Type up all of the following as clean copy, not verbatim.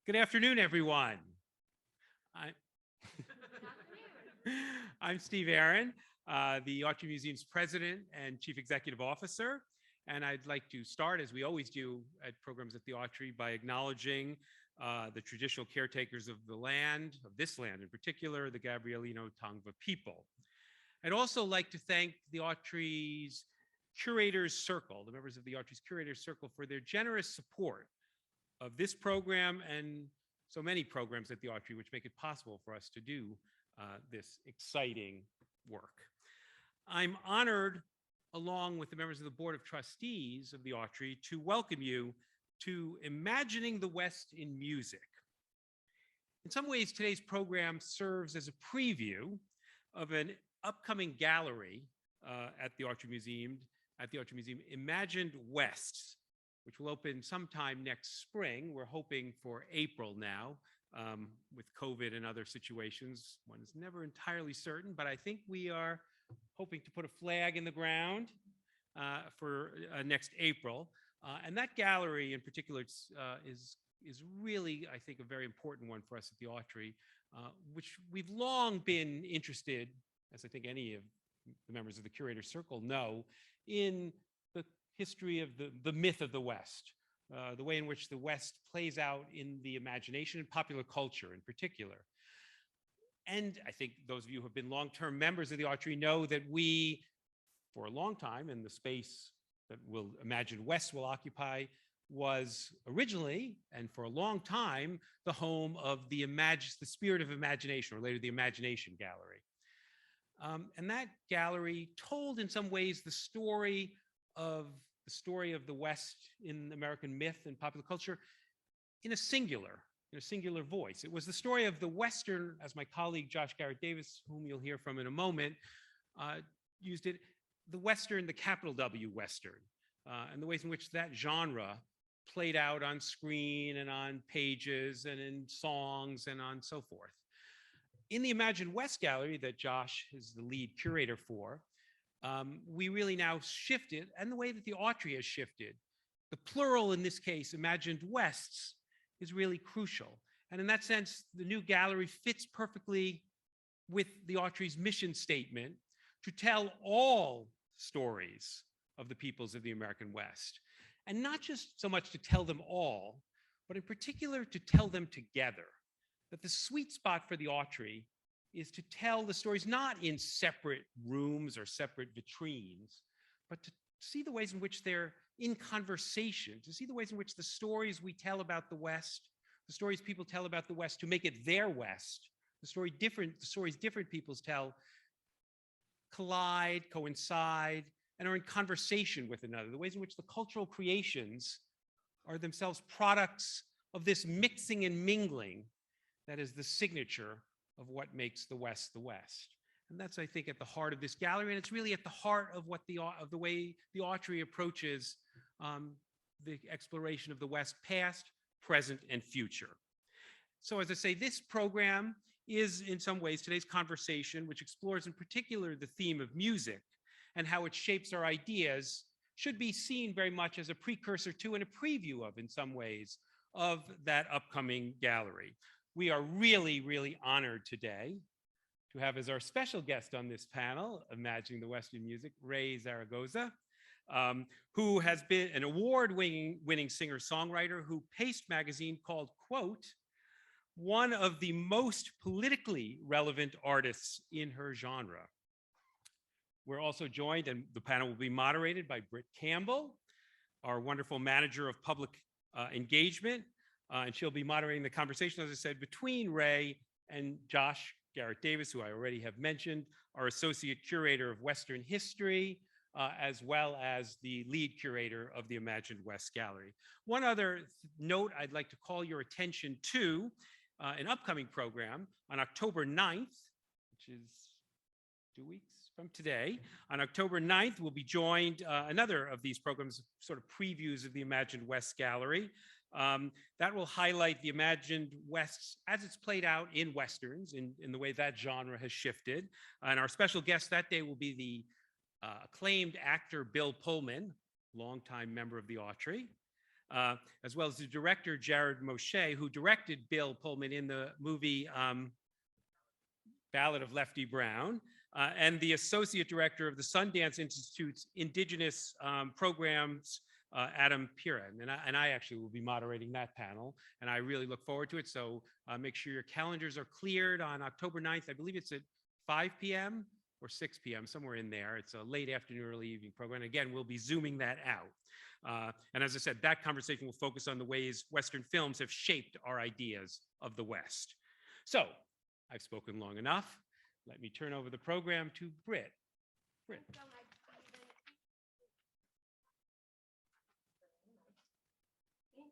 Good afternoon, everyone. I- I'm Steve Aaron, the Autry Museum's president and chief executive officer. And I'd like to start, as we always do at programs at the Autry, by acknowledging the traditional caretakers of the land, of this land in particular, the Gabrielino Tongva people. I'd also like to thank the Autry's Curators Circle, the members of the Autry's Curators Circle, for their generous support of this program and so many programs at the Autry, which make it possible for us to do this exciting work. I'm honored, along with the members of the Board of Trustees of the Autry, to welcome you to Imagining the West in Music. In some ways, today's program serves as a preview of an upcoming gallery at the Autry Museum, Imagined West, which will open sometime next spring. We're hoping for April now. With COVID and other situations, one is never entirely certain, but I think we are hoping to put a flag in the ground for next April. And that gallery in particular is really, I think, a very important one for us at the Autry, which we've long been interested, as I think any of the members of the Curator Circle know, in the history of the myth of the West, the way in which the West plays out in the imagination and popular culture in particular. And I think those of you who have been long-term members of the Autry know that we, for a long time, in the space that Imagined West will occupy, was originally, and for a long time, the home of the Spirit of Imagination, related to the Imagination Gallery. And that gallery told, in some ways, the story of the West in American myth and popular culture in a singular voice. It was the story of the Western, as my colleague Josh Garrett-Davis, whom you'll hear from in a moment, used it, the capital W Western, and the ways in which that genre played out on screen and on pages and in songs and on so forth. In the Imagined West Gallery that Josh is the lead curator for, we really now shifted, and the way that the Autry has shifted, the plural in this case, Imagined Wests, is really crucial. And in that sense, the new gallery fits perfectly with the Autry's mission statement to tell all stories of the peoples of the American West. And not just so much to tell them all, but in particular to tell them together. That the sweet spot for the Autry is to tell the stories not in separate rooms or separate vitrines, but to see the ways in which they're in conversation, to see the ways in which the stories we tell about the West, the stories people tell about the West to make it their West, the stories different peoples tell, collide, coincide, and are in conversation with another, the ways in which the cultural creations are themselves products of this mixing and mingling that is the signature of what makes the West the West. And that's, I think, at the heart of this gallery, and it's really at the heart of the way the Autry approaches the exploration of the West past, present, and future. So as I say, this program is in some ways today's conversation, which explores in particular the theme of music and how it shapes our ideas, should be seen very much as a precursor to and a preview of, in some ways, of that upcoming gallery. We are really, really honored today to have as our special guest on this panel, Imagining the West in Music, Raye Zaragoza, who has been an award-winning singer-songwriter who Paste magazine called, quote, one of the most politically relevant artists in her genre. We're also joined, and the panel will be moderated by Britt Campbell, our wonderful manager of public engagement, and she'll be moderating the conversation, as I said, between Raye and Josh Garrett-Davis, who I already have mentioned, our associate curator of Western history, as well as the lead curator of the Imagined West Gallery. One other note I'd like to call your attention to, an upcoming program on October 9th, which is 2 weeks from today. On October 9th, we'll be joined, another of these programs, sort of previews of the Imagined West Gallery. That will highlight the Imagined West as it's played out in Westerns, in the way that genre has shifted. And our special guest that day will be the acclaimed actor Bill Pullman, longtime member of the Autry. as well as the director, Jared Moshe, who directed Bill Pullman in the movie Ballad of Lefty Brown, and the associate director of the Sundance Institute's Indigenous Programs, Adam Piran. And I actually will be moderating that panel, and I really look forward to it. So make sure your calendars are cleared on October 9th. I believe it's at 5 p.m. or 6 p.m., somewhere in there. It's a late afternoon, early evening program. And again, we'll be Zooming that out. And as I said, that conversation will focus on the ways Western films have shaped our ideas of the West. So I've spoken long enough. Let me turn over the program to Britt. Britt.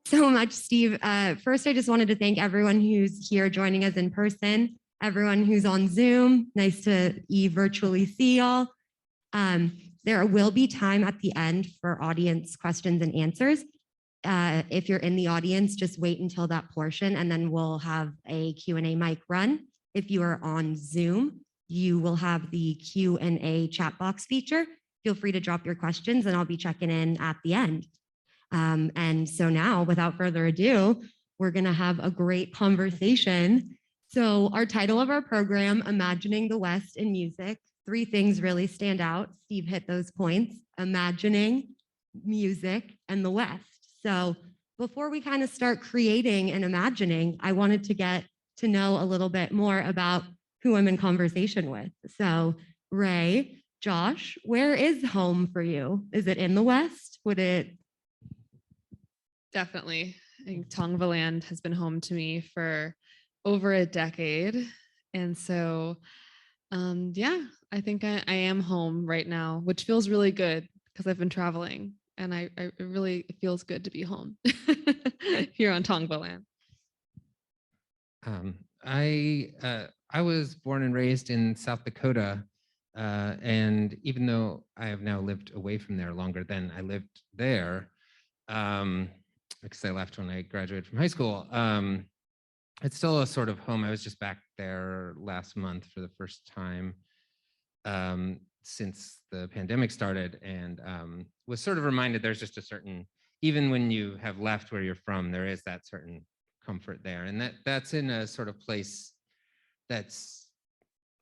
So much, Steve. First, I just wanted to thank everyone who's here joining us in person, everyone who's on Zoom. Nice to virtually see y'all. There will be time at the end for audience questions and answers. If you're in the audience, just wait until that portion, and then we'll have a Q&A mic run. If you are on Zoom, you will have the Q&A chat box feature. Feel free to drop your questions, and I'll be checking in at the end. And so now, without further ado, we're going to have a great conversation. So our title of our program, Imagining the West in Music, 3 things really stand out. Steve hit those points: imagining, music, and the West. So before we kind of start creating and imagining, I wanted to get to know a little bit more about who I'm in conversation with. So Raye, Josh, where is home for you? Is it in the West? Would it? Definitely. I think Tongvaland has been home to me for over a decade. And so, yeah, I think I am home right now, which feels really good because I've been traveling, and it really feels good to be home here on Tongvaland. I was born and raised in South Dakota, and even though I have now lived away from there longer than I lived there, because I left when I graduated from high school, it's still a sort of home. I was just back there last month for the first time since the pandemic started, and was sort of reminded there's just a certain, even when you have left where you're from, there is that certain comfort there. And that's in a sort of place that's,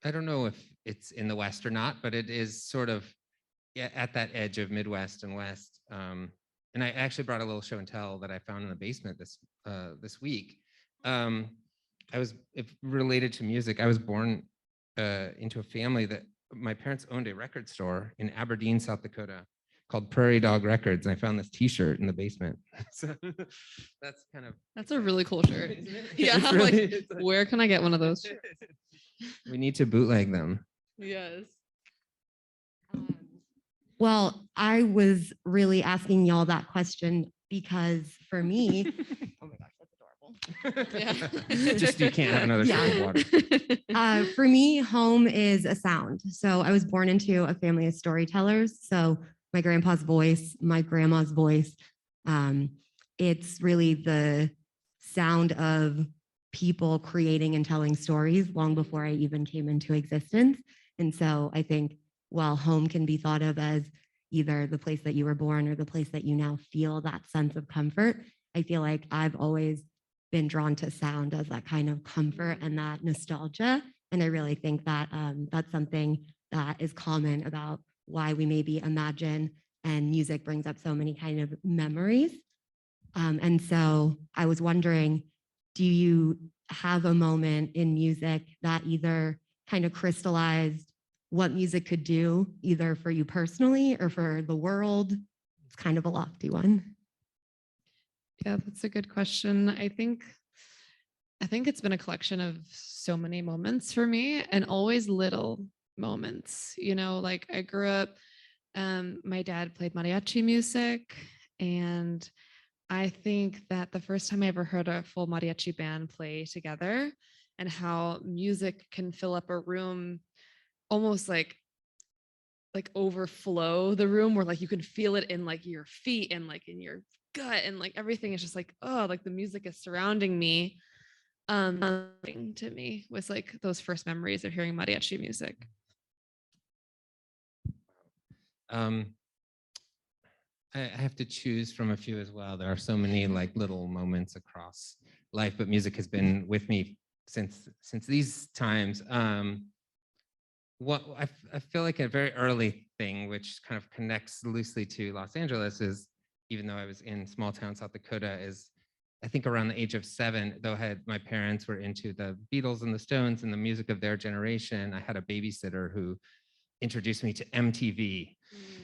I don't know if it's in the West or not, but it is sort of at that edge of Midwest and West. And I actually brought a little show and tell that I found in the basement this week. I was related to music. I was born into a family that my parents owned a record store in Aberdeen, South Dakota, called Prairie Dog Records, and I found this T-shirt in the basement. So that's kind of. That's a really cool shirt. Yeah, really, like, where can I get one of those shirts? We need to bootleg them. Yes. Well, I was really asking y'all that question because for me, oh my gosh, that's adorable. Yeah. Just you can't have another sip of water. For me, home is a sound. So I was born into a family of storytellers. So my grandpa's voice, my grandma's voice, it's really the sound of people creating and telling stories long before I even came into existence. And so I think while home can be thought of as either the place that you were born or the place that you now feel that sense of comfort, I feel like I've always been drawn to sound as that kind of comfort and that nostalgia. And I really think that that's something that is common about why we maybe imagine, and music brings up so many kind of memories. And so I was wondering, do you have a moment in music that either kind of crystallized what music could do, either for you personally or for the world? It's kind of a lofty one. Yeah, that's a good question. I think it's been a collection of so many moments for me, and always little moments. You know, like I grew up, my dad played mariachi music, and I think that the first time I ever heard a full mariachi band play together, and how music can fill up a room, almost like overflow the room, where like you can feel it in like your feet and like in your gut, and like everything is just like, oh, like the music is surrounding me. To me was like those first memories of hearing mariachi music. I have to choose from a few as well. There are so many like little moments across life, but music has been with me since these times. What I feel like a very early thing, which kind of connects loosely to Los Angeles, is even though I was in small town South Dakota, is I think around the age of 7, though my parents were into the Beatles and the Stones and the music of their generation, I had a babysitter who introduced me to MTV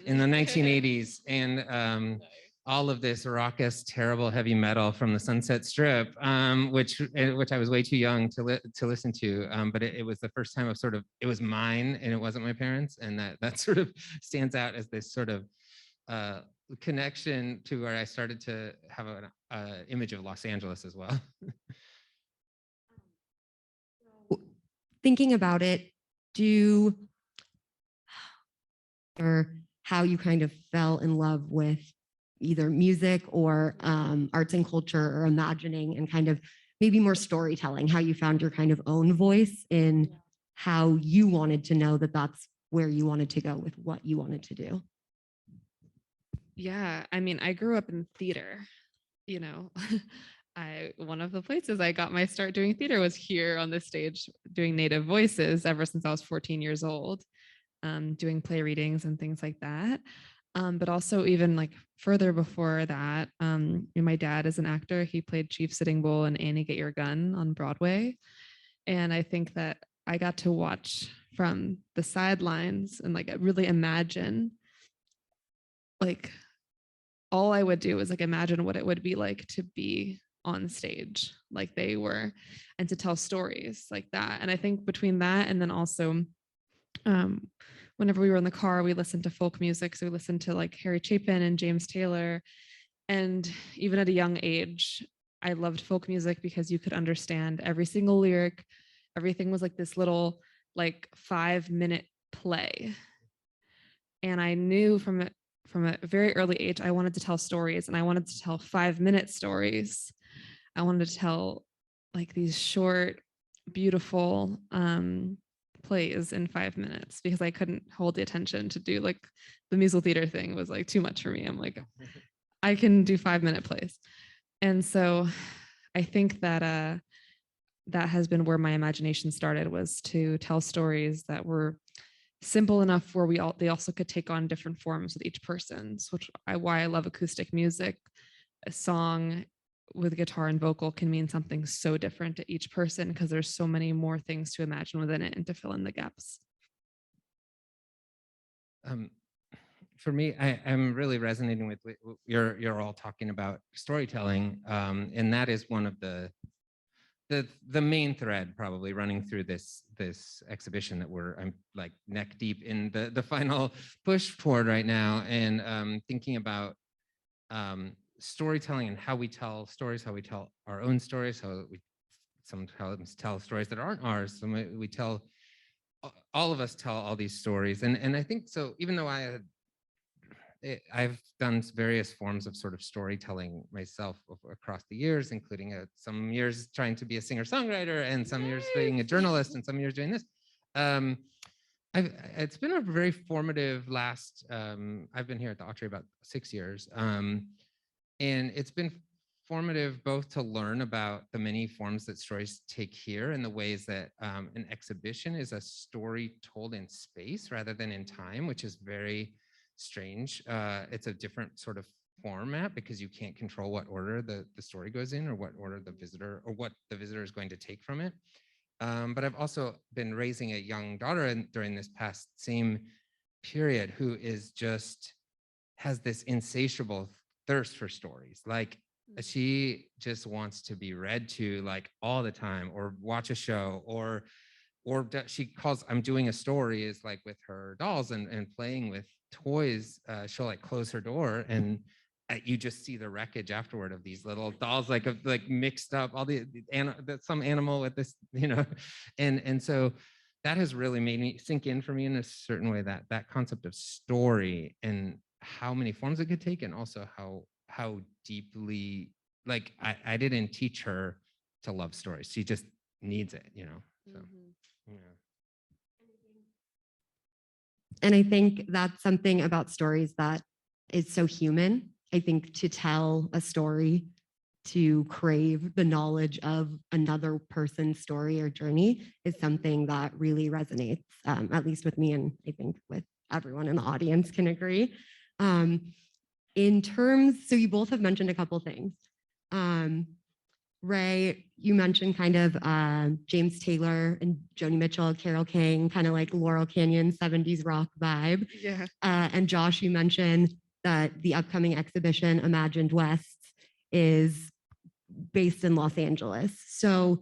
in the 1980s, and all of this raucous, terrible heavy metal from the Sunset Strip, which I was way too young to listen to. But it was the first time of sort of, it was mine and it wasn't my parents, and that sort of stands out as this sort of connection to where I started to have an image of Los Angeles as well. Thinking about it, or how you kind of fell in love with either music or arts and culture, or imagining and kind of maybe more storytelling, how you found your kind of own voice in how you wanted to know that that's where you wanted to go with what you wanted to do. Yeah, I mean, I grew up in theater, you know. One of the places I got my start doing theater was here on the stage doing native voices ever since I was 14 years old, doing play readings and things like that. But also even like further before that, my dad is an actor. He played Chief Sitting Bull in Annie Get Your Gun on Broadway. And I think that I got to watch from the sidelines and like really imagine, like, all I would do is like imagine what it would be like to be on stage like they were, and to tell stories like that. And I think between that and then also whenever we were in the car, we listened to folk music. So we listened to like Harry Chapin and James Taylor. And even at a young age, I loved folk music because you could understand every single lyric. Everything was like this little like 5-minute play. And I knew from a very early age, I wanted to tell stories, and I wanted to tell 5-minute stories. I wanted to tell like these short, beautiful plays in 5 minutes, because I couldn't hold the attention to do like the musical theater thing was like too much for me. I'm like, I can do 5-minute plays. And so I think that that has been where my imagination started, was to tell stories that were simple enough where they also could take on different forms with each person, why I love acoustic music. A song with guitar and vocal can mean something so different to each person, because there's so many more things to imagine within it and to fill in the gaps. For me, I'm really resonating with you're all talking about storytelling, and that is one of the main thread probably running through this exhibition that I'm like neck deep in the final push toward right now, and thinking about storytelling and how we tell stories, how we tell our own stories, how we sometimes tell stories that aren't ours. So we tell, all of us tell all these stories, and I think so. Even though I've done various forms of sort of storytelling myself across the years, including some years trying to be a singer-songwriter, and some years being a journalist, and some years doing this. It's been a very formative last, I've been here at the Autry about 6 years. And it's been formative both to learn about the many forms that stories take here, and the ways that an exhibition is a story told in space rather than in time, which is very strange. It's a different sort of format, because you can't control what order the story goes in, or what order the visitor is going to take from it. But I've also been raising a young daughter during this past same period, who has this insatiable thirst for stories. Like, she just wants to be read to like all the time, or watch a show, or she calls, I'm doing a story, is like with her dolls and playing with toys. She'll like close her door, and you just see the wreckage afterward of these little dolls, like mixed up, all some animal with this, and so that has really made me sink in for me in a certain way, that concept of story and how many forms it could take, and also how deeply, like, I didn't teach her to love stories. She just needs it, so. Yeah. And I think that's something about stories that is so human. I think to tell a story, to crave the knowledge of another person's story or journey is something that really resonates, at least with me, and I think with everyone in the audience can agree. In terms, so you both have mentioned a couple things. Raye, you mentioned kind of James Taylor and Joni Mitchell, Carole King, kind of like Laurel Canyon 70s rock vibe. Yeah. And Josh, you mentioned that the upcoming exhibition, Imagined West, is based in Los Angeles. So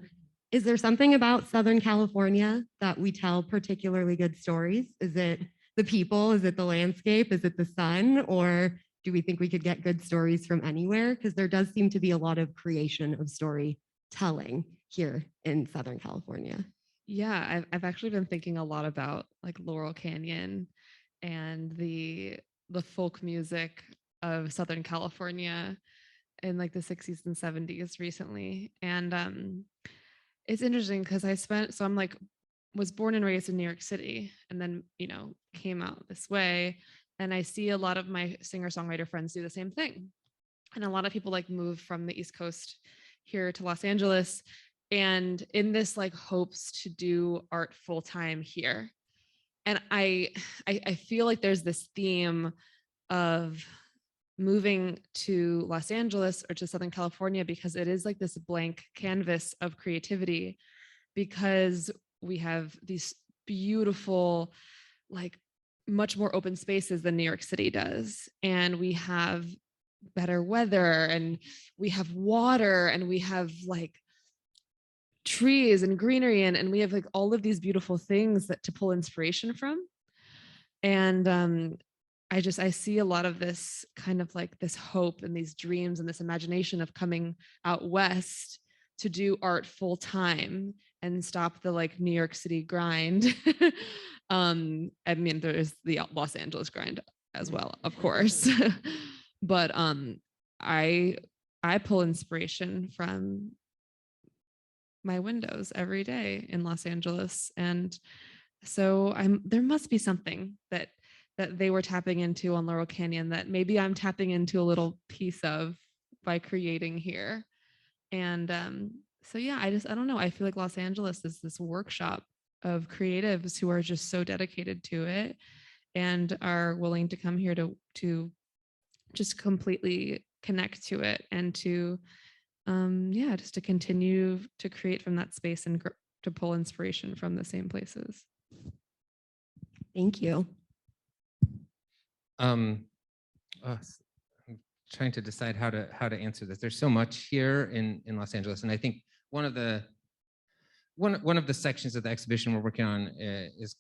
is there something about Southern California that we tell particularly good stories? Is it the people? Is it the landscape? Is it the sun? Or do we think we could get good stories from anywhere? Because there does seem to be a lot of creation of storytelling here in Southern California. Yeah, I've actually been thinking a lot about like Laurel Canyon and the folk music of Southern California in like the 60s and 70s recently. And it's interesting because I'm like was born and raised in New York City and then, came out this way. And I see a lot of my singer-songwriter friends do the same thing. And a lot of people like move from the East Coast here to Los Angeles. And in this like hopes to do art full time here. And I feel like there's this theme of moving to Los Angeles or to Southern California because it is like this blank canvas of creativity, because we have these beautiful, like much more open spaces than New York City does. And we have better weather and we have water and we have like trees and greenery and we have like all of these beautiful things that to pull inspiration from. And I see a lot of this kind of like this hope and these dreams and this imagination of coming out west to do art full time and stop the like New York City grind. I mean, there is the Los Angeles grind as well, of course. But I pull inspiration from my windows every day in Los Angeles. And so there must be something that they were tapping into on Laurel Canyon that maybe I'm tapping into a little piece of by creating here. And so yeah, I don't know. I feel like Los Angeles is this workshop of creatives who are just so dedicated to it and are willing to come here to just completely connect to it and to just to continue to create from that space and to pull inspiration from the same places. Thank you. I'm trying to decide how to answer this. There's so much here in Los Angeles, and I think one of the sections of the exhibition we're working on is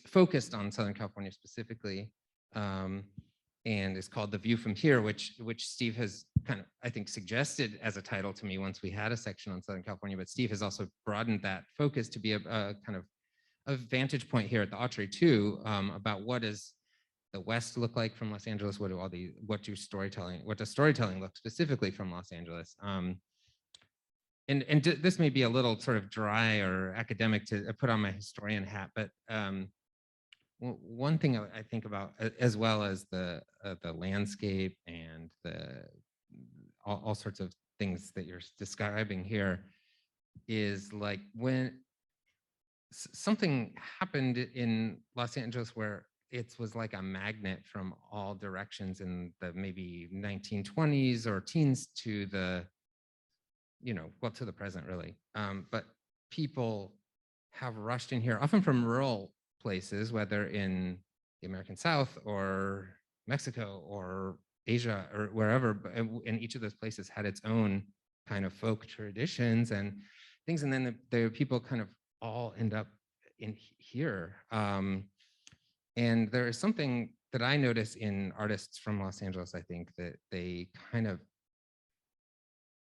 focused on Southern California specifically, and is called "The View from Here," which Steve has kind of, I think, suggested as a title to me once we had a section on Southern California. But Steve has also broadened that focus to be a kind of a vantage point here at the Autry too, about what does the West look like from Los Angeles? What does storytelling look specifically from Los Angeles? And this may be a little sort of dry or academic to put on my historian hat, but one thing I think about, as well as the landscape and all sorts of things that you're describing here, is like when something happened in Los Angeles where it was like a magnet from all directions in the maybe 1920s or teens to the, to the present really. But people have rushed in here, often from rural places, whether in the American South or Mexico or Asia or wherever, and each of those places had its own kind of folk traditions and things. And then the people kind of all end up in here. And there is something that I notice in artists from Los Angeles, I think, that they kind of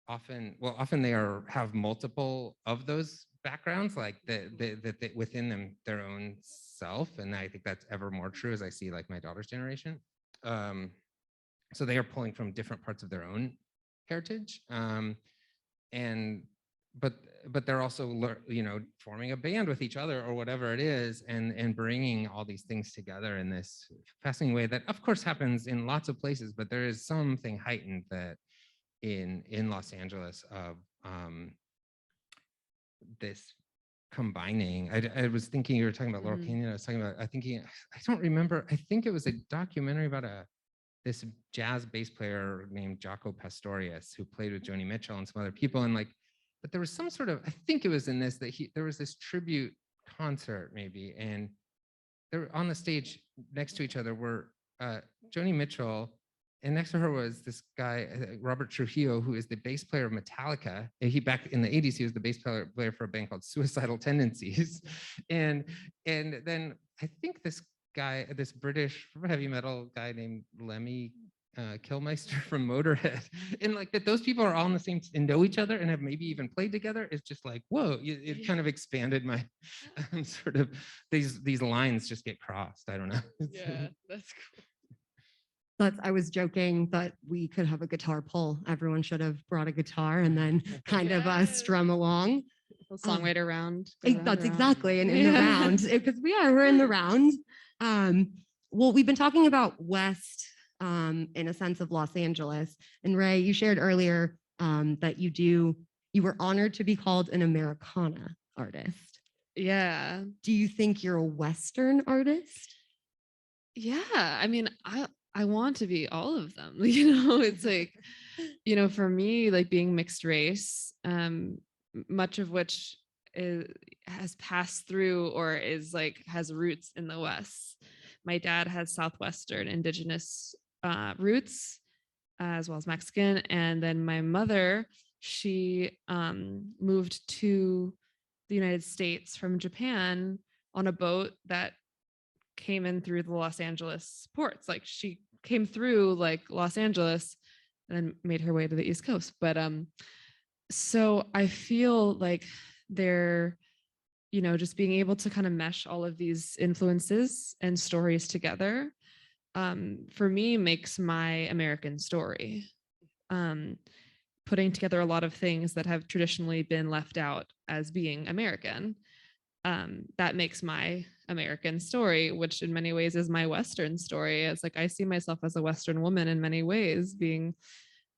often they have multiple of those backgrounds, like that within them, their own self. And I think that's ever more true as I see like my daughter's generation. So they are pulling from different parts of their own heritage. And but they're also forming a band with each other or whatever it is, and bringing all these things together in this fascinating way that of course happens in lots of places, but there is something heightened that in Los Angeles of this combining. I was thinking, you were talking about Laurel Canyon. I don't remember. I think it was a documentary about this jazz bass player named Jaco Pastorius who played with Joni Mitchell and some other people. And but there was some sort of, I think it was in this, that there was this tribute concert maybe. And they were on the stage next to each other were Joni Mitchell, and next to her was this guy, Robert Trujillo, who is the bass player of Metallica. And back in the 80s, he was the bass player for a band called Suicidal Tendencies. And then I think this guy, this British heavy metal guy named Lemmy Kilmister from Motorhead, and that those people are all in the same and know each other and have maybe even played together. It's just whoa, it kind of expanded my sort of these lines just get crossed. I don't know. Yeah, that's cool. I was joking that we could have a guitar pull. Everyone should have brought a guitar and then kind of strum along. Songwriter round. That's exactly, and in the round, because we're in the round. Well, we've been talking about West in a sense of Los Angeles. And Raye, you shared earlier that you were honored to be called an Americana artist. Yeah. Do you think you're a Western artist? Yeah. I mean, I want to be all of them. It's for me, being mixed race, much of which has passed through or is has roots in the West. My dad has Southwestern indigenous roots, as well as Mexican. And then my mother, she moved to the United States from Japan on a boat that came in through the Los Angeles ports. She came through Los Angeles and then made her way to the East Coast. But so I feel they're, just being able to kind of mesh all of these influences and stories together, for me, makes my American story. Putting together a lot of things that have traditionally been left out as being American. That makes my American story, which in many ways is my Western story. It's I see myself as a Western woman in many ways, being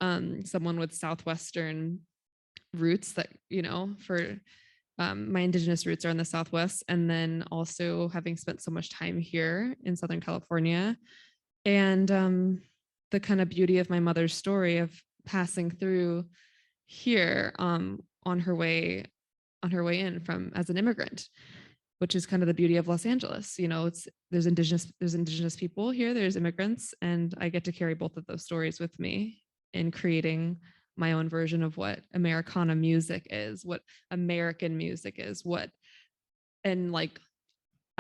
someone with Southwestern roots that, for my indigenous roots are in the Southwest, and then also having spent so much time here in Southern California, and the kind of beauty of my mother's story of passing through here on her way in from as an immigrant, which is kind of the beauty of Los Angeles. There's indigenous people here, there's immigrants, and I get to carry both of those stories with me in creating my own version of what Americana music is, what American music is,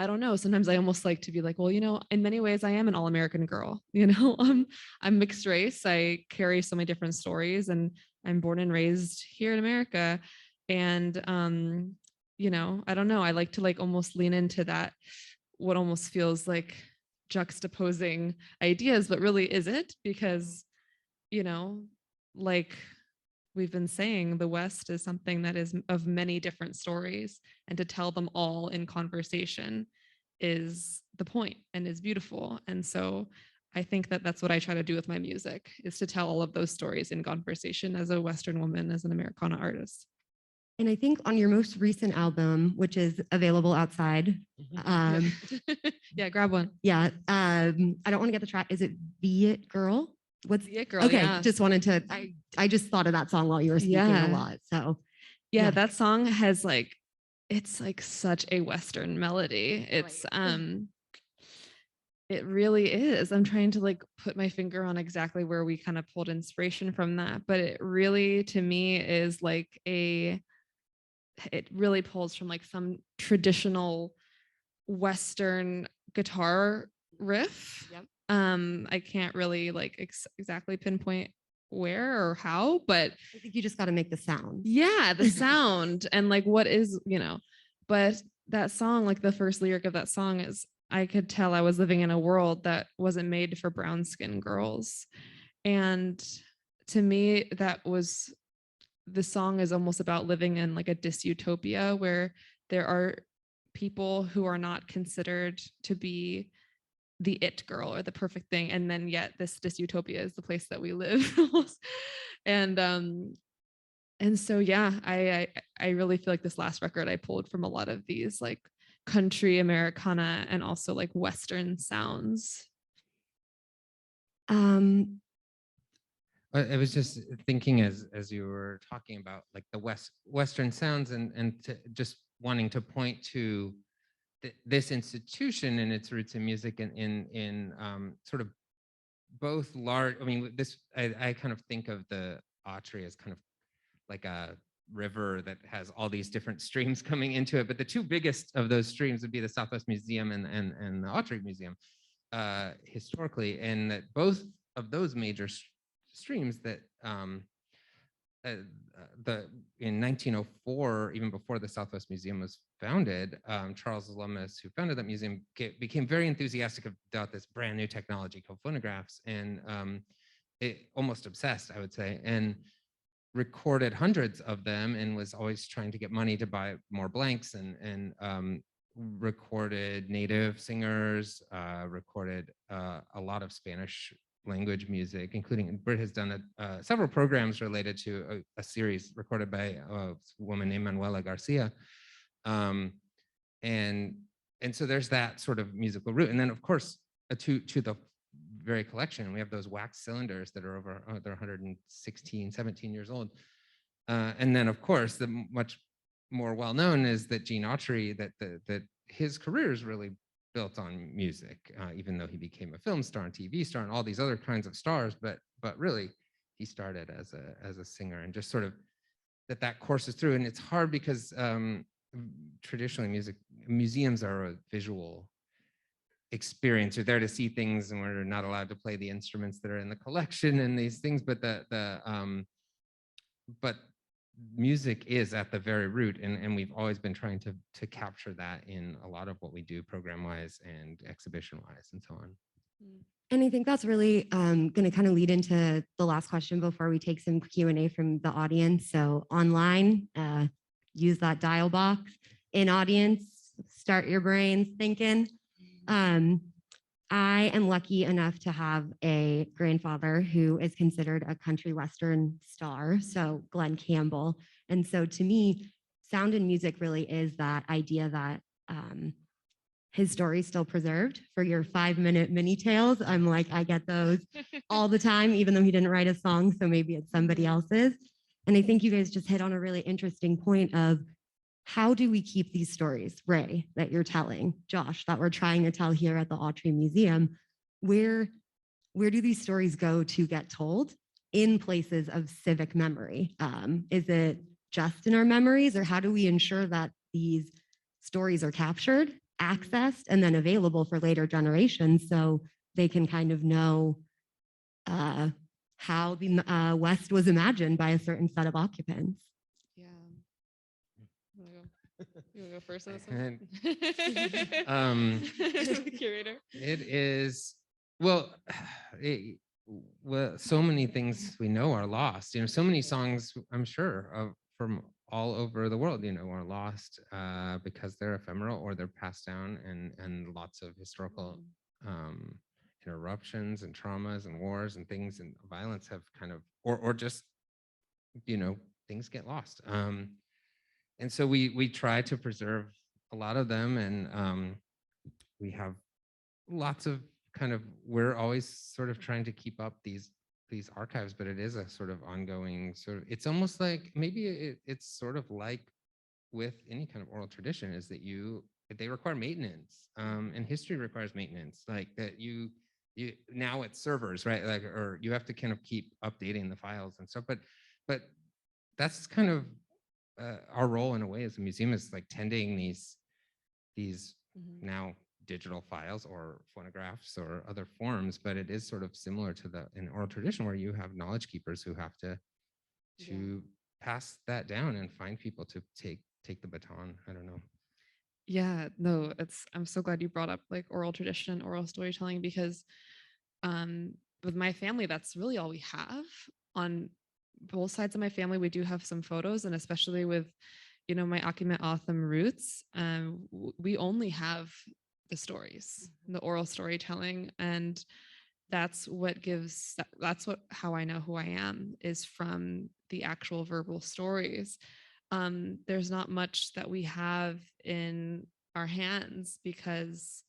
I don't know, sometimes I almost like to be well, in many ways I am an all-American girl, I'm mixed race. I carry so many different stories, and I'm born and raised here in America. And, I don't know, I like to almost lean into that, what almost feels like juxtaposing ideas, but really is it? Because, we've been saying, the West is something that is of many different stories, and to tell them all in conversation is the point and is beautiful. And so I think that that's what I try to do with my music, is to tell all of those stories in conversation as a Western woman, as an Americana artist. And I think on your most recent album, which is available outside. Yeah, grab one. Yeah. I don't want to get the track. Is it Be It Girl? What's Be It Girl? Okay. Yeah. Just wanted to, I just thought of that song while you were speaking a lot. So yeah, that song has it's such a Western melody. It's, it really is. I'm trying to put my finger on exactly where we kind of pulled inspiration from that, but it really, to me, is it really pulls from some traditional Western guitar riff. Yep. I can't really exactly pinpoint where or how, but I think you just got to make the sound. Yeah, the sound and what is, but that song, the first lyric of that song is, I could tell I was living in a world that wasn't made for brown skinned girls. And to me, that was the song is almost about living in like a dystopia where there are people who are not considered to be the it girl or the perfect thing, and then yet this dystopia is the place that we live. And so yeah, I really feel like this last record I pulled from a lot of these like country Americana and also like Western sounds. I was just thinking as you were talking about like the Western sounds and just wanting to point to this institution and its roots in music and in sort of both large. I mean, I kind of think of the Autry as kind of like a river that has all these different streams coming into it, but the two biggest of those streams would be the Southwest Museum and the Autry Museum historically, and that both of those major streams that in 1904, even before the Southwest Museum was founded, Charles Lummis, who founded that museum, became very enthusiastic about this brand new technology called phonographs, and almost obsessed, I would say, and recorded hundreds of them, and was always trying to get money to buy more blanks, and recorded native singers, recorded a lot of Spanish language music, including Britt has done several programs related to a series recorded by a woman named Manuela Garcia. And so there's that sort of musical root. And then of course, to the very collection, we have those wax cylinders that are over, they're 116, 17 years old. And then of course, the much more well-known is that Gene Autry, that his career is really built on music, even though he became a film star and TV star and all these other kinds of stars, but really he started as a singer, and just sort of that courses through. And it's hard because traditionally museums are a visual experience. You're there to see things, and we're not allowed to play the instruments that are in the collection and these things, but but music is at the very root, and we've always been trying to capture that in a lot of what we do program-wise and exhibition-wise and so on. And I think that's really going to kind of lead into the last question before we take some Q&A from the audience. So online, use that dial box. In audience, start your brains thinking. I am lucky enough to have a grandfather who is considered a country western star, so Glenn Campbell. And so to me, sound and music really is that idea that his story is still preserved. For your 5-minute mini tales, I'm like, I get those all the time, even though he didn't write a song, so maybe it's somebody else's. And I think you guys just hit on a really interesting point of how do we keep these stories, Raye, that you're telling, Josh, that we're trying to tell here at the Autry Museum? Where do these stories go to get told in places of civic memory? Is it just in our memories, or how do we ensure that these stories are captured, accessed, and then available for later generations so they can kind of know how the West was imagined by a certain set of occupants? You want to go first on this one? Curator. It is, well, so many things we know are lost. So many songs, I'm sure, from all over the world, are lost because they're ephemeral or they're passed down, and lots of historical interruptions and traumas and wars and things and violence have kind of, or just, things get lost. And so we try to preserve a lot of them, and we have lots of we're always sort of trying to keep up these archives, but it is a sort of ongoing it's almost like maybe it's sort of like with any kind of oral tradition, is that they require maintenance, and history requires maintenance, like that you now it's servers, right? Like, or you have to kind of keep updating the files and stuff, but that's kind of our role in a way as a museum, is like tending these now digital files or phonographs or other forms, but it is sort of similar to an oral tradition where you have knowledge keepers who have to pass that down and find people to take the baton. I don't know. Yeah, no, I'm so glad you brought up like oral tradition and oral storytelling, because with my family, that's really all we have on both sides of my family, we do have some photos, and especially with, you know, my Akimet Otham roots, we only have the stories, the oral storytelling, and that's what gives, that's what, how I know who I am, is from the actual verbal stories. There's not much that we have in our hands because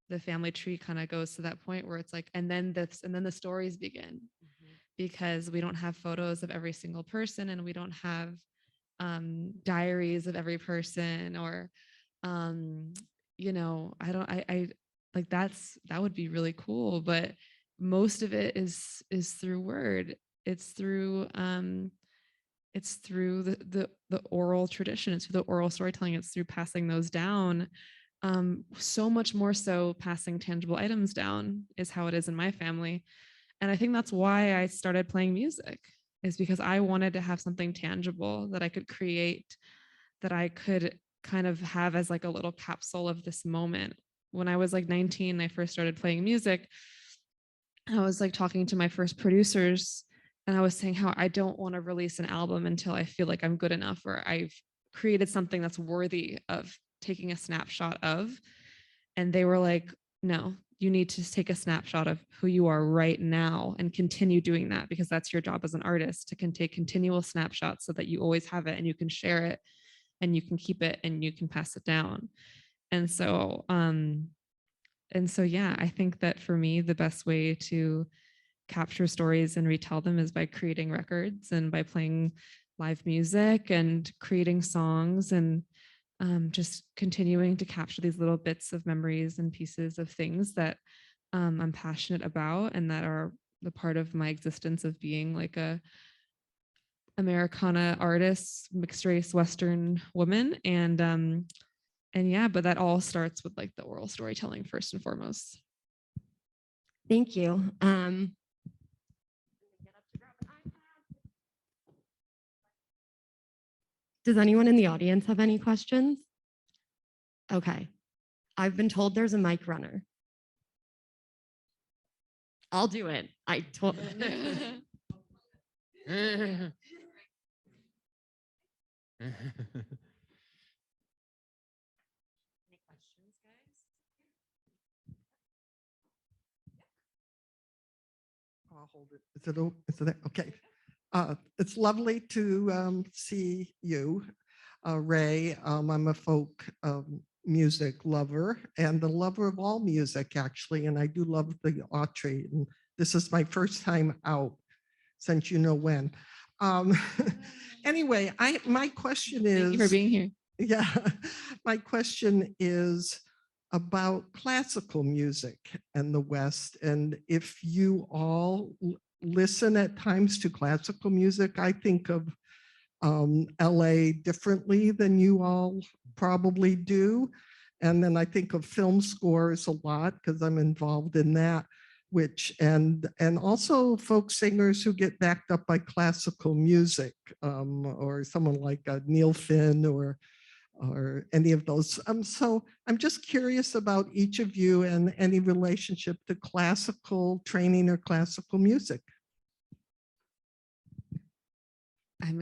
the family tree kind of goes to that point where it's like, and then this, and then the stories begin, because we don't have photos of every single person, and we don't have diaries of every person, or you know, I like, that would be really cool, but most of it is through word. It's through the oral tradition. It's through the oral storytelling. It's through passing those down. So much more so passing tangible items down is how it is in my family. And I think that's why I started playing music, is because I wanted to have something tangible that I could create, that I could kind of have as like a little capsule of this moment. When I was like 19, I first started playing music. I was like talking to my first producers, and I was saying how I don't want to release an album until I feel like I'm good enough, or I've created something that's worthy of taking a snapshot of. And they were like, no, you need to take a snapshot of who you are right now and continue doing that, because that's your job as an artist, to can take continual snapshots so that you always have it and you can share it and you can keep it and you can pass it down. And so yeah, I think that for me, the best way to capture stories and retell them is by creating records and by playing live music and creating songs, and just continuing to capture these little bits of memories and pieces of things that I'm passionate about, and that are the part of my existence of being like a Americana artist, mixed race Western woman. And yeah, but that all starts with like the oral storytelling first and foremost. Thank you. Does anyone in the audience have any questions? Okay. I've been told there's a mic runner. I'll do it. I told. I'll hold it. Is it okay? It's lovely to see you, Raye. I'm a folk music lover, and the lover of all music, actually, and I do love the Autry. And this is my first time out since you know when. Anyway, my question is. Thank you for being here. Yeah, my question is about classical music in the West, and if you all listen at times to classical music. I think of LA differently than you all probably do, and then I think of film scores a lot because I'm involved in that, which and also folk singers who get backed up by classical music, or someone like Neil Finn or any of those. So I'm just curious about each of you and any relationship to classical training or classical music.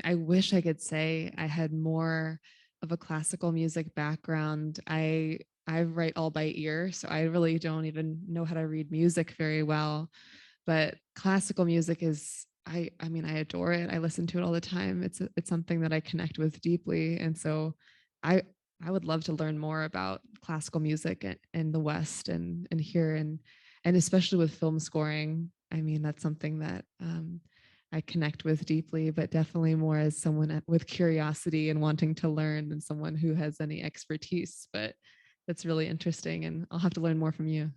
I wish I could say I had more of a classical music background. I write all by ear, so I really don't even know how to read music very well. But classical music is, I mean, I adore it. I listen to it all the time. It's something that I connect with deeply, and so I would love to learn more about classical music in the West and here, and especially with film scoring. I mean, that's something that I connect with deeply, but definitely more as someone with curiosity and wanting to learn than someone who has any expertise. But that's really interesting, and I'll have to learn more from you.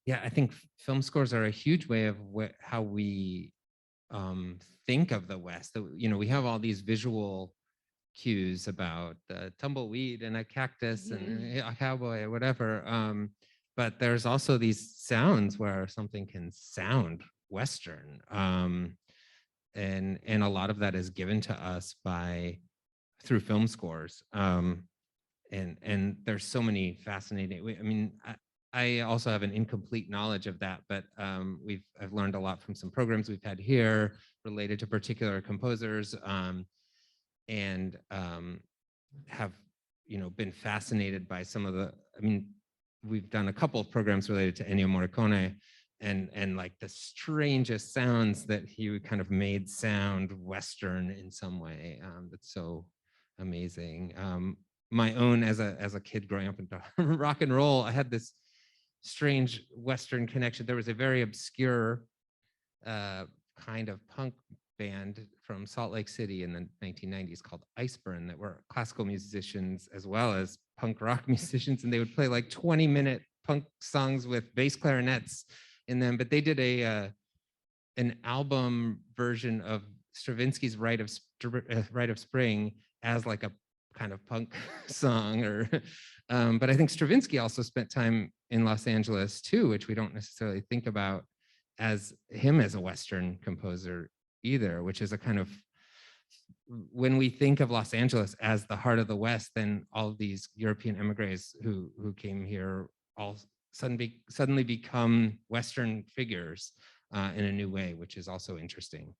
Yeah, I think film scores are a huge way of how we think of the West. You know, we have all these visual cues about the tumbleweed and a cactus and a cowboy or whatever. But there's also these sounds where something can sound Western. And a lot of that is given to us through film scores. And there's so many fascinating, I mean, I also have an incomplete knowledge of that, but I've learned a lot from some programs we've had here related to particular composers, and have been fascinated by some of the. I mean, we've done a couple of programs related to Ennio Morricone, and like the strangest sounds that he kind of made sound Western in some way. That's so amazing. My own as a kid growing up into rock and roll, I had this strange Western connection. There was a very obscure kind of punk band from Salt Lake City in the 1990s called Iceburn that were classical musicians as well as punk rock musicians, and they would play like 20-minute punk songs with bass clarinets in them. But they did an album version of Stravinsky's Rite of Spring as like a kind of punk song, or but I think Stravinsky also spent time in Los Angeles too, which we don't necessarily think about as him as a Western composer either, which is a kind of, when we think of Los Angeles as the heart of the West, then all these European emigres who came here all suddenly become Western figures in a new way, which is also interesting.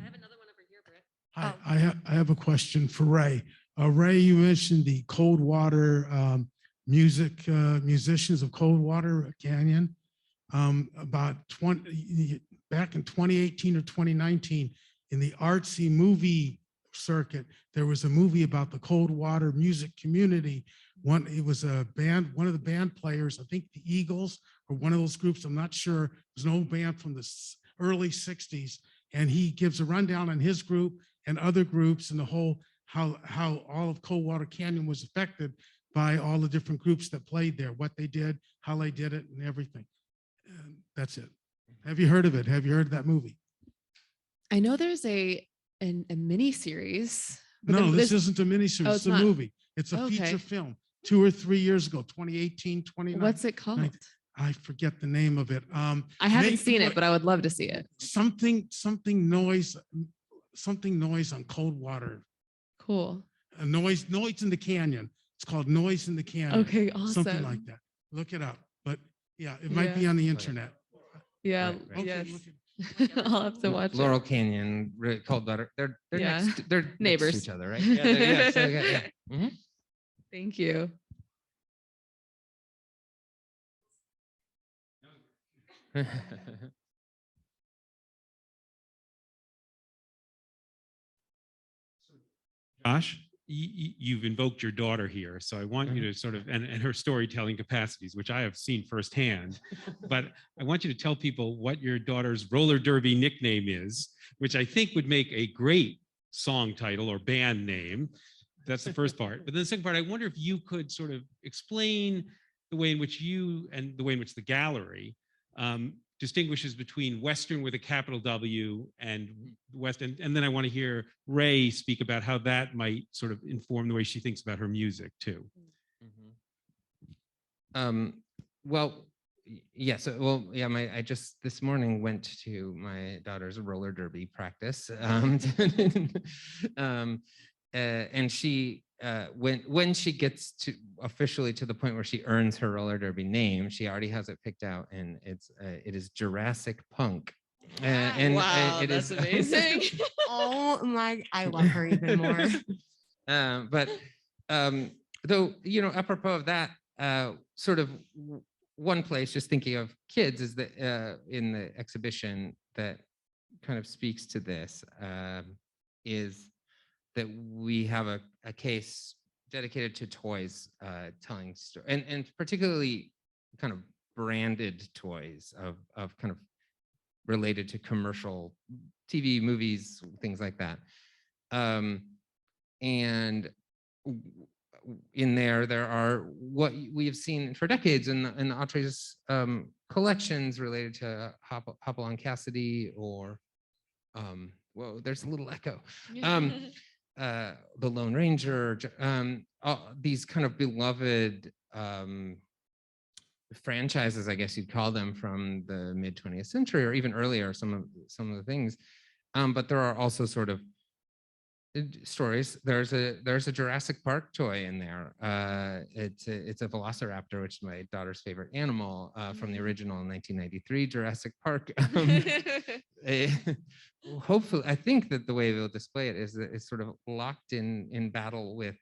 I have another one over here, Britt. Hi, I have a question for Raye. Raye, you mentioned the Coldwater musicians of Coldwater Canyon. Back in 2018 or 2019, in the artsy movie circuit, there was a movie about the Coldwater music community. It was a band, one of the band players, I think the Eagles or one of those groups, I'm not sure. There's an old band from the early 60s. And he gives a rundown on his group and other groups and the whole, how all of Coldwater Canyon was affected by all the different groups that played there, what they did, how they did it, and everything. And that's it. Have you heard of it? Have you heard of that movie? I know there's a mini series. No, this isn't a miniseries. Oh, it's a movie. It's a Okay. feature film 2 or 3 years ago, 2018, 2019. What's it called? I forget the name of it. I haven't seen it, but I would love to see it. Something noise on Coldwater. Cool. A noise in the canyon. It's called Noise in the Canyon. Okay, awesome. Something like that. Look it up. But yeah, it might be on the internet. Yeah. Right, right. Yes. Look it I'll have to watch Laurel it. Canyon, Coldwater, they're Yeah. they're Neighbors. next to each other, right? Yeah, yeah. Mhm. Thank you. Josh, you've invoked your daughter here, so I want you to sort of, and her storytelling capacities, which I have seen firsthand, but I want you to tell people what your daughter's roller derby nickname is, which I think would make a great song title or band name. That's the first part. But then the second part, I wonder if you could sort of explain the way in which you and the way in which the gallery distinguishes between Western with a capital W and West. And then I want to hear Raye speak about how that might sort of inform the way she thinks about her music too. Well, yes. I just this morning went to my daughter's roller derby practice, and she when she gets to officially to the point where she earns her roller derby name, she already has it picked out, and it is Jurassic Punk. Wow, it that's is amazing. Oh my, I love her even more. But though, apropos of that, sort of one place, just thinking of kids, is that in the exhibition that kind of speaks to this is that we have a case dedicated to toys, telling stories, and particularly kind of branded toys of kind of related to commercial TV, movies, things like that. And in there are what we have seen for decades in Autry's collections related to Hopalong Cassidy or whoa, there's a little echo. The Lone Ranger, these kind of beloved franchises, I guess you'd call them, from the mid 20th century or even earlier, some of the things. But there are also sort of stories. There's a Jurassic Park toy in there. It's a velociraptor, which is my daughter's favorite animal from the original 1993 Jurassic Park. Hopefully, I think that the way we'll display it is that it's sort of locked in battle with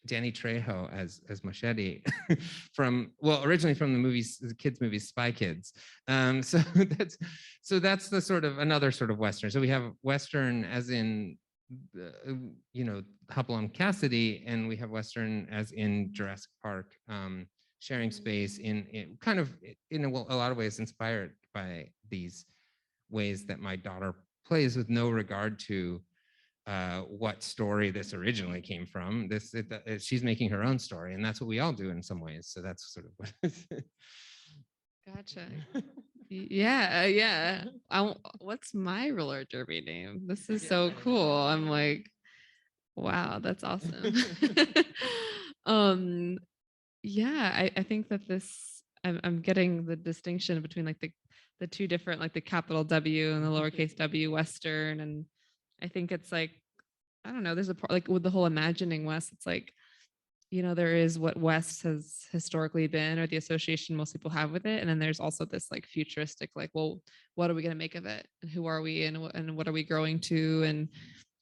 Danny Trejo as Machete originally from the kids movies Spy Kids. So that's the sort of another sort of Western. So we have Western as in Hopalong Cassidy, and we have Western as in Jurassic Park, sharing space in kind of in a lot of ways inspired by these ways that my daughter plays with no regard to what story this originally came from. She's making her own story, and that's what we all do in some ways. So that's sort of what. Gotcha. Yeah. What's my roller derby name? This is so cool. I'm like, wow, that's awesome. I think that I'm getting the distinction between like the two different, like the capital W and the lowercase w Western. And I think it's like, I don't know, there's a part like with the whole imagining West, it's like, there is what West has historically been, or the association most people have with it. And then there's also this like futuristic, like, well, what are we going to make of it? And who are we? And what are we growing to? And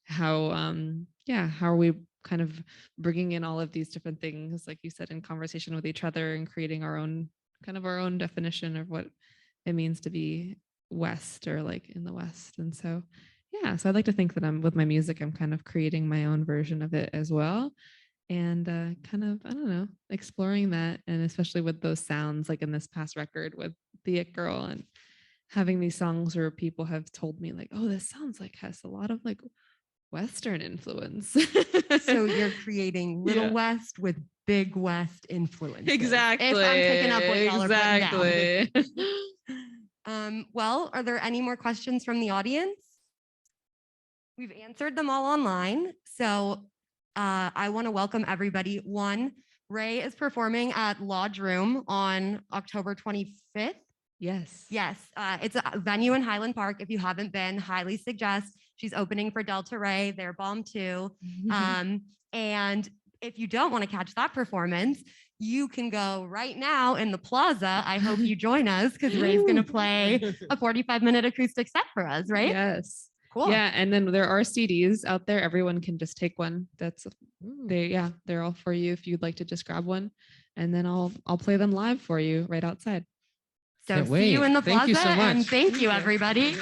how are we kind of bringing in all of these different things, like you said, in conversation with each other and creating our own definition of what it means to be West, or like in the West. And so, so I'd like to think that with my music, I'm kind of creating my own version of it as well. And kind of, I don't know, exploring that. And especially with those sounds, like in this past record with The It Girl, and having these songs where people have told me like, oh, this sounds like has a lot of like Western influence. So you're creating Little West with Big West influence. Exactly. If I'm picking up what y'all exactly. are putting down. Well, are there any more questions from the audience? We've answered them all online. So I want to welcome everybody. One, Raye is performing at Lodge Room on October 25th. Yes. It's a venue in Highland Park. If you haven't been, highly suggest. She's opening for Delta Rae. They're bomb too. And if you don't want to catch that performance, you can go right now in the plaza. I hope you join us, because Raye's going to play a 45-minute acoustic set for us, right? Yes. Cool. Yeah, and then there are CDs out there. Everyone can just take one. They're all for you if you'd like to just grab one, and then I'll play them live for you right outside. So see you in the plaza, Thank you so much. and thank you, everybody.